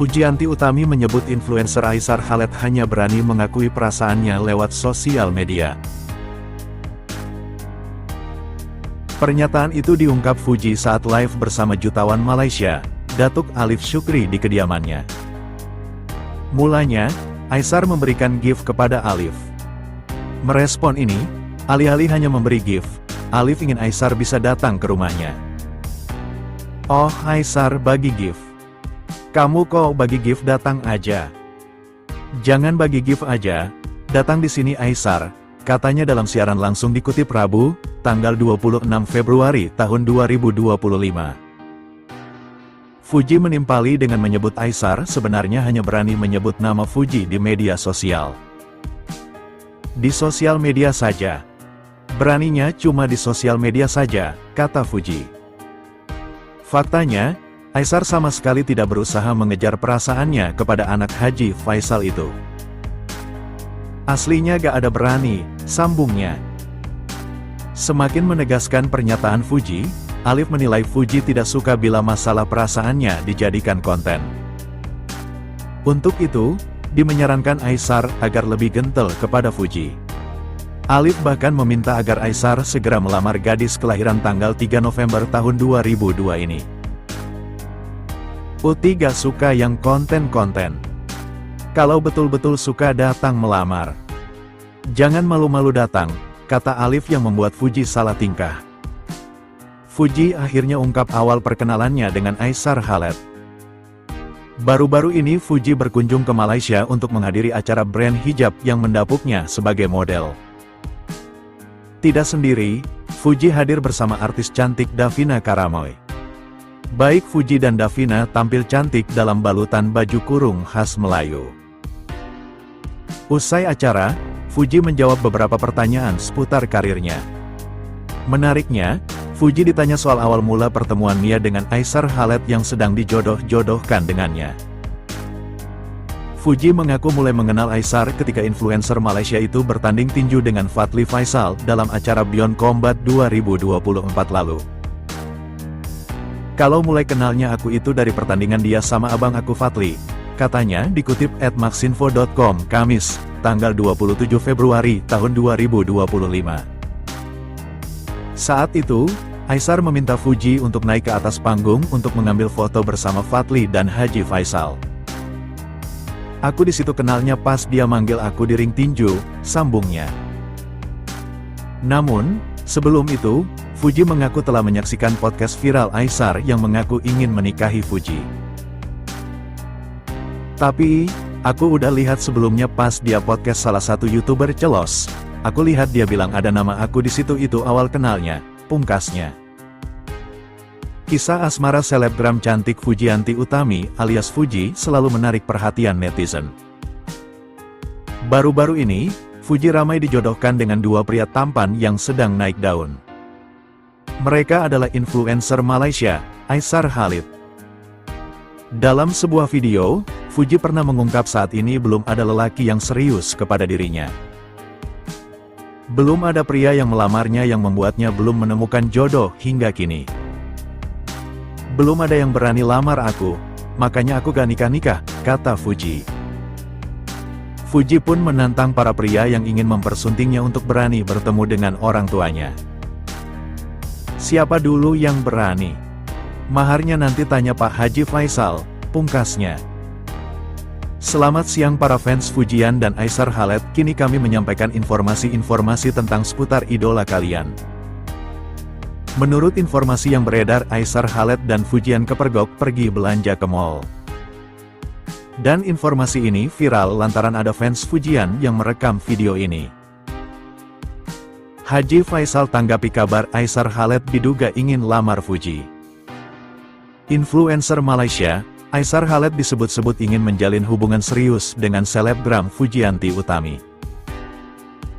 Fujianti Utami menyebut influencer Aisar Khaled hanya berani mengakui perasaannya lewat sosial media. Pernyataan itu diungkap Fuji saat live bersama jutawan Malaysia, Datuk Alif Syukri di kediamannya. Mulanya, Aisar memberikan gift kepada Alif. Merespon ini, alih-alih hanya memberi gift, Alif ingin Aisar bisa datang ke rumahnya. "Oh Aisar bagi gift. Kamu kok bagi gift datang aja. Jangan bagi gift aja, datang di sini Aisar," katanya dalam siaran langsung dikutip Rabu, tanggal 26 Februari tahun 2025. Fuji menimpali dengan menyebut Aisar sebenarnya hanya berani menyebut nama Fuji di media sosial. "Di sosial media saja. Beraninya cuma di sosial media saja," kata Fuji. Faktanya, Aisar sama sekali tidak berusaha mengejar perasaannya kepada anak Haji Faisal itu. "Aslinya gak ada berani," sambungnya. Semakin menegaskan pernyataan Fuji, Alif menilai Fuji tidak suka bila masalah perasaannya dijadikan konten. Untuk itu, dia menyarankan Aisar agar lebih gentle kepada Fuji. Alif bahkan meminta agar Aisar segera melamar gadis kelahiran tanggal 3 November tahun 2002 ini. "Uti gak suka yang konten-konten. Kalau betul-betul suka datang melamar. Jangan malu-malu datang," kata Alif yang membuat Fuji salah tingkah. Fuji akhirnya ungkap awal perkenalannya dengan Aisar Khaled. Baru-baru ini Fuji berkunjung ke Malaysia untuk menghadiri acara brand hijab yang mendapuknya sebagai model. Tidak sendiri, Fuji hadir bersama artis cantik Davina Karamoy. Baik Fuji dan Davina tampil cantik dalam balutan baju kurung khas Melayu. Usai acara, Fuji menjawab beberapa pertanyaan seputar karirnya. Menariknya, Fuji ditanya soal awal mula pertemuan Mia dengan Aisar Khaled yang sedang dijodoh-jodohkan dengannya. Fuji mengaku mulai mengenal Aisar ketika influencer Malaysia itu bertanding tinju dengan Fadly Faisal dalam acara Beyond Combat 2024 lalu. "Kalau mulai kenalnya aku itu dari pertandingan dia sama abang aku Fadly," katanya dikutip @maxinfo.com Kamis, tanggal 27 Februari tahun 2025. Saat itu, Aisar meminta Fuji untuk naik ke atas panggung untuk mengambil foto bersama Fadly dan Haji Faisal. "Aku di situ kenalnya pas dia manggil aku di ring tinju," sambungnya. Namun, sebelum itu, Fuji mengaku telah menyaksikan podcast viral Aisar yang mengaku ingin menikahi Fuji. "Tapi, aku udah lihat sebelumnya pas dia podcast salah satu YouTuber Celos. Aku lihat dia bilang ada nama aku di situ itu awal kenalnya," pungkasnya. Kisah asmara selebgram cantik Fujianti Utami alias Fuji selalu menarik perhatian netizen. Baru-baru ini, Fuji ramai dijodohkan dengan dua pria tampan yang sedang naik daun. Mereka adalah influencer Malaysia, Aisar Khaled. Dalam sebuah video, Fuji pernah mengungkap saat ini belum ada lelaki yang serius kepada dirinya. "Belum ada pria yang melamarnya yang membuatnya belum menemukan jodoh hingga kini. Belum ada yang berani lamar aku, makanya aku gak nikah-nikah," kata Fuji. Fuji pun menantang para pria yang ingin mempersuntingnya untuk berani bertemu dengan orang tuanya. "Siapa dulu yang berani? Maharnya nanti tanya Pak Haji Faisal," pungkasnya. Selamat siang para fans Fujian dan Aisar Khaled, kini kami menyampaikan informasi-informasi tentang seputar idola kalian. Menurut informasi yang beredar, Aisar Khaled dan Fujian kepergok pergi belanja ke mall. Dan informasi ini viral lantaran ada fans Fujian yang merekam video ini. Haji Faisal tanggapi kabar Aisar Khaled diduga ingin lamar Fuji. Influencer Malaysia, Aisar Khaled disebut-sebut ingin menjalin hubungan serius dengan selebgram Fujianti Utami.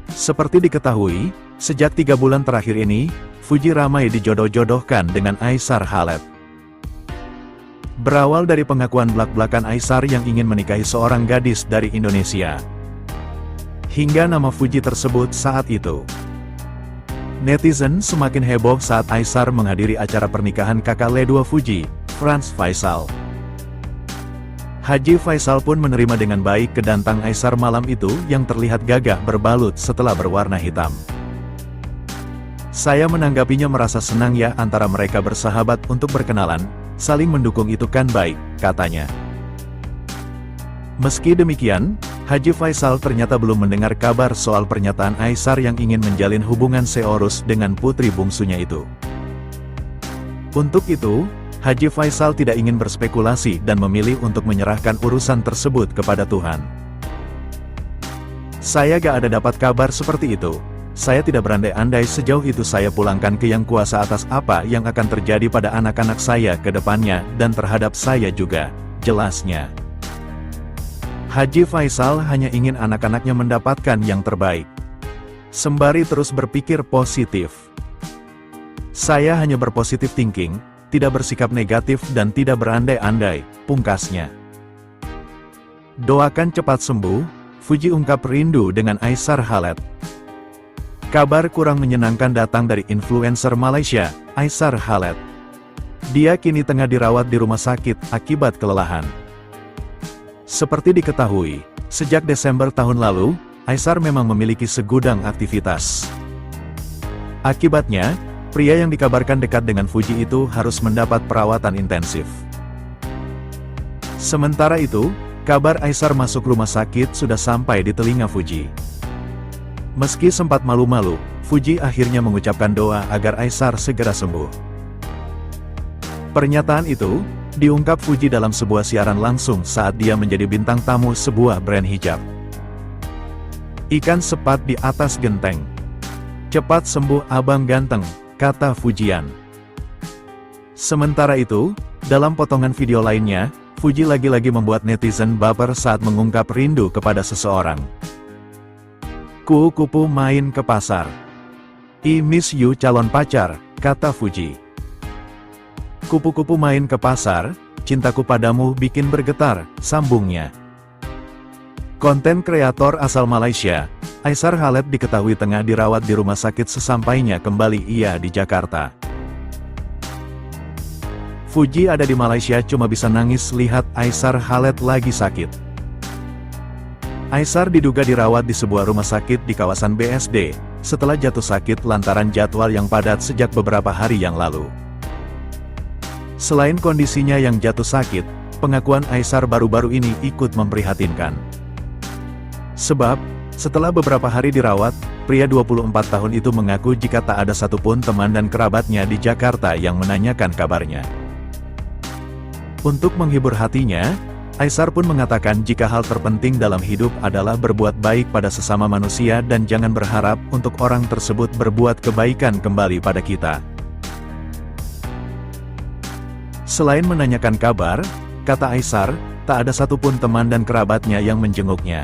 Seperti diketahui, sejak 3 bulan terakhir ini, Fuji ramai dijodoh-jodohkan dengan Aisar Khaled. Berawal dari pengakuan blak-blakan Aisar yang ingin menikahi seorang gadis dari Indonesia, hingga nama Fuji tersebut saat itu. Netizen semakin heboh saat Aisar menghadiri acara pernikahan kakak Le2 Fuji, Franz Faisal. Haji Faisal pun menerima dengan baik kedatangan Aisar malam itu yang terlihat gagah berbalut setelah berwarna hitam. Saya menanggapinya merasa senang ya, antara mereka bersahabat untuk berkenalan, saling mendukung itu kan baik, katanya. Meski demikian, Haji Faisal ternyata belum mendengar kabar soal pernyataan Aisar yang ingin menjalin hubungan seorus dengan putri bungsunya itu. Untuk itu, Haji Faisal tidak ingin berspekulasi dan memilih untuk menyerahkan urusan tersebut kepada Tuhan. Saya gak ada dapat kabar seperti itu. Saya tidak berandai-andai sejauh itu. Saya pulangkan ke Yang Kuasa atas apa yang akan terjadi pada anak-anak saya ke depannya dan terhadap saya juga, jelasnya. Haji Faisal hanya ingin anak-anaknya mendapatkan yang terbaik. Sembari terus berpikir positif. Saya hanya berpositif thinking, tidak bersikap negatif dan tidak berandai-andai, pungkasnya. Doakan cepat sembuh, Fuji ungkap rindu dengan Aisar Khaled. Kabar kurang menyenangkan datang dari influencer Malaysia, Aisar Khaled. Dia kini tengah dirawat di rumah sakit akibat kelelahan. Seperti diketahui, sejak Desember tahun lalu, Aisar memang memiliki segudang aktivitas. Akibatnya, pria yang dikabarkan dekat dengan Fuji itu harus mendapat perawatan intensif. Sementara itu, kabar Aisar masuk rumah sakit sudah sampai di telinga Fuji. Meski sempat malu-malu, Fuji akhirnya mengucapkan doa agar Aisar segera sembuh. Pernyataan itu diungkap Fuji dalam sebuah siaran langsung saat dia menjadi bintang tamu sebuah brand hijab. Ikan sepat di atas genteng. Cepat sembuh abang ganteng, kata Fujian. Sementara itu, dalam potongan video lainnya, Fuji lagi-lagi membuat netizen baper saat mengungkap rindu kepada seseorang. Kupu-kupu main ke pasar. I miss you calon pacar, kata Fuji. Kupu-kupu main ke pasar, cintaku padamu bikin bergetar, sambungnya. Konten kreator asal Malaysia, Aisar Khaled diketahui tengah dirawat di rumah sakit sesampainya kembali ia di Jakarta. Fuji ada di Malaysia cuma bisa nangis lihat Aisar Khaled lagi sakit. Aisar diduga dirawat di sebuah rumah sakit di kawasan BSD, setelah jatuh sakit lantaran jadwal yang padat sejak beberapa hari yang lalu. Selain kondisinya yang jatuh sakit, pengakuan Aisar baru-baru ini ikut memprihatinkan. Sebab, setelah beberapa hari dirawat, pria 24 tahun itu mengaku jika tak ada satupun teman dan kerabatnya di Jakarta yang menanyakan kabarnya. Untuk menghibur hatinya, Aisar pun mengatakan jika hal terpenting dalam hidup adalah berbuat baik pada sesama manusia dan jangan berharap untuk orang tersebut berbuat kebaikan kembali pada kita. Selain menanyakan kabar, kata Aisar, tak ada satupun teman dan kerabatnya yang menjenguknya.